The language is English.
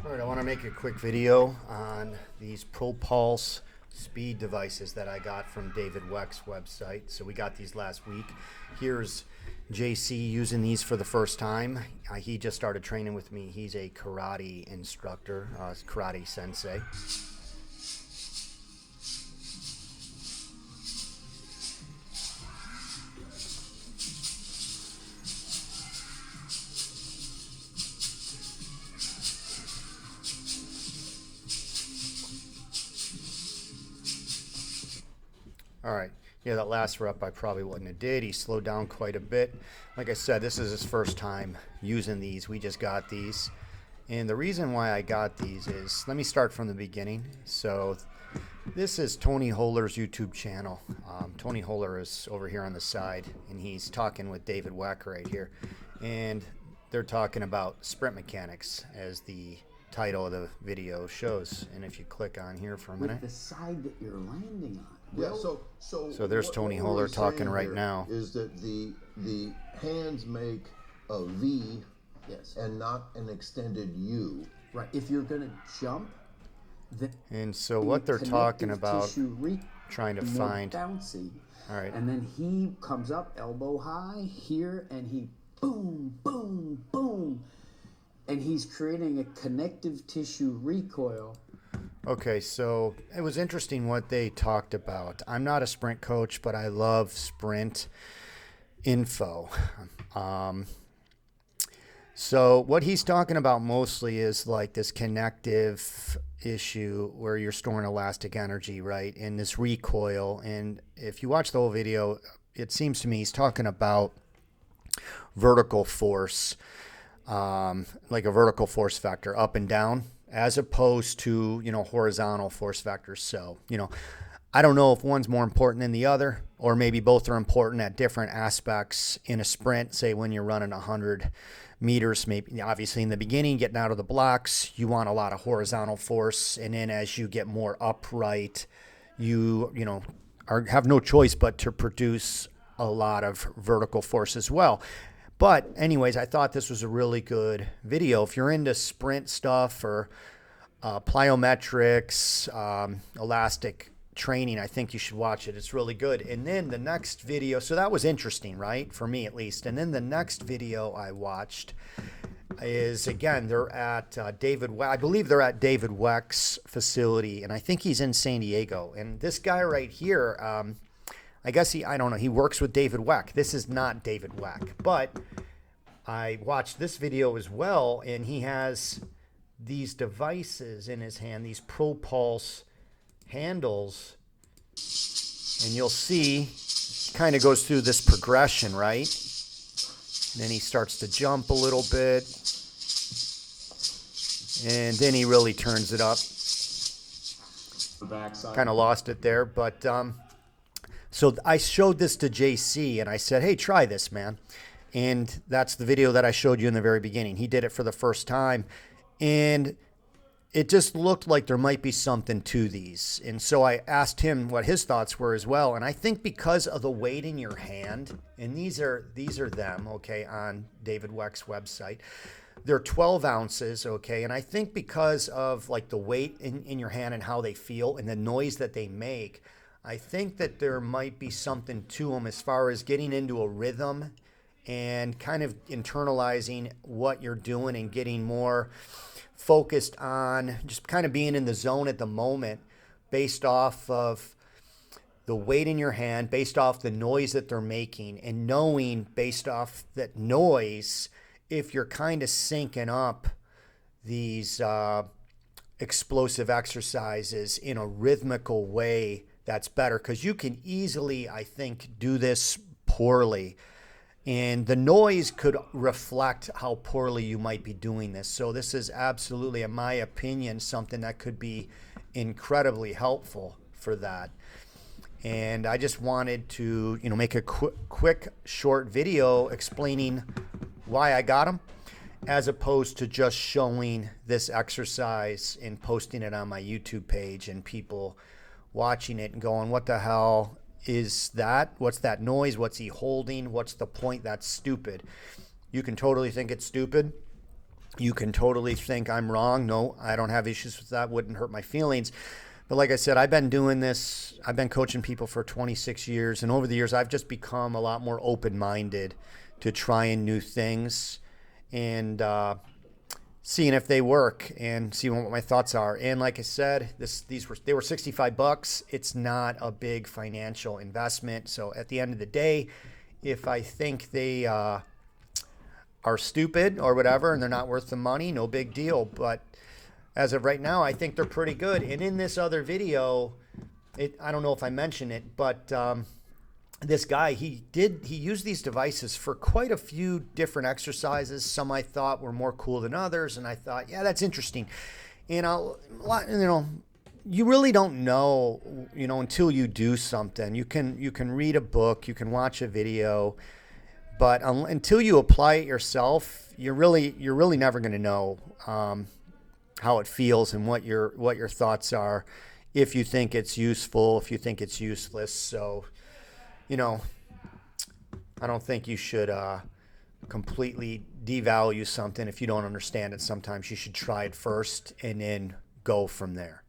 All right, I want to make a quick video on these Propulse speed devices that I got from David Weck's website. So we got these last week. Here's JC using these for the first time. He just started training with me. He's a karate instructor, karate sensei. All right, yeah, that last rep I probably wouldn't have did. He slowed down quite a bit. Like I said, this is his first time using these. We just got these. And the reason why I got these is, let me start from the beginning. So this is Tony Holler's YouTube channel. Tony Holler is over here on the side, and he's talking with David Weck right here. And they're talking about sprint mechanics, as the title of the video shows. And if you click on here for a minute. With the side that you're landing on. Yeah, so there's Tony Holler talking right now. Is that the hands make a V, Yes. and not an extended U. Right. If you're going to jump, And so what they're talking about, trying to more find. bouncy. All right. And then he comes up elbow high here, and he boom, boom, boom, and he's creating a connective tissue recoil. Okay, so it was interesting what they talked about. I'm not a sprint coach, but I love sprint info. So what he's talking about mostly is like this connective issue where you're storing elastic energy, right? And this recoil. And if you watch the whole video, it seems to me he's talking about vertical force, like a vertical force vector up and down, as opposed to, horizontal force vectors. So, I don't know if one's more important than the other, or maybe both are important at different aspects in a sprint. Say when you're running 100 meters, maybe obviously in the beginning, getting out of the blocks, you want a lot of horizontal force. And then as you get more upright, you have no choice but to produce a lot of vertical force as well. But anyways, I thought this was a really good video. If you're into sprint stuff or plyometrics, elastic training, I think you should watch it. It's really good. And then the next video, so that was interesting, right? For me at least. And then the next video I watched is, again, they're at I believe they're at David Weck's facility, and I think he's in San Diego. And this guy right here, I guess I don't know, he works with David Weck. This is not David Weck, but I watched this video as well, and he has these devices in his hand, these Propulse handles, and you'll see kind of goes through this progression, right? And then he starts to jump a little bit, and then he really turns it up. Kind of lost it there, but so I showed this to JC, and I said, hey, try this, man. And that's the video that I showed you in the very beginning. He did it for the first time, and it just looked like there might be something to these. And so I asked him what his thoughts were as well. And I think because of the weight in your hand, and these are them, okay, on David Weck's website. They're 12 ounces, okay? And I think because of like the weight in your hand and how they feel and the noise that they make, I think that there might be something to them as far as getting into a rhythm and kind of internalizing what you're doing and getting more focused on just kind of being in the zone at the moment based off of the weight in your hand, based off the noise that they're making, and knowing based off that noise if you're kind of syncing up these explosive exercises in a rhythmical way. That's better, because you can easily, I think, do this poorly. And the noise could reflect how poorly you might be doing this. So this is absolutely, in my opinion, something that could be incredibly helpful for that. And I just wanted to, make a quick, short video explaining why I got them, as opposed to just showing this exercise and posting it on my YouTube page and people watching it and going, what the hell is that? What's that noise? What's he holding? What's the point? That's stupid. You can totally think it's stupid. You can totally think I'm wrong. No, I don't have issues with that. Wouldn't hurt my feelings. But like I said, I've been doing this. I've been coaching people for 26 years. And over the years, I've just become a lot more open-minded to trying new things and seeing if they work and seeing what my thoughts are. And like I said, they were $65. It's not a big financial investment. So at the end of the day, if I think they are stupid or whatever and they're not worth the money, no big deal. But as of right now, I think they're pretty good. And in this other video, I don't know if I mentioned it, but this guy, he used these devices for quite a few different exercises. Some I thought were more cool than others, and I thought, yeah, that's interesting. And you really don't know, until you do something. You can read a book, you can watch a video, but until you apply it yourself, you're really never going to know how it feels and what your thoughts are, if you think it's useful, if you think it's useless. So, I don't think you should completely devalue something if you don't understand it. Sometimes you should try it first and then go from there.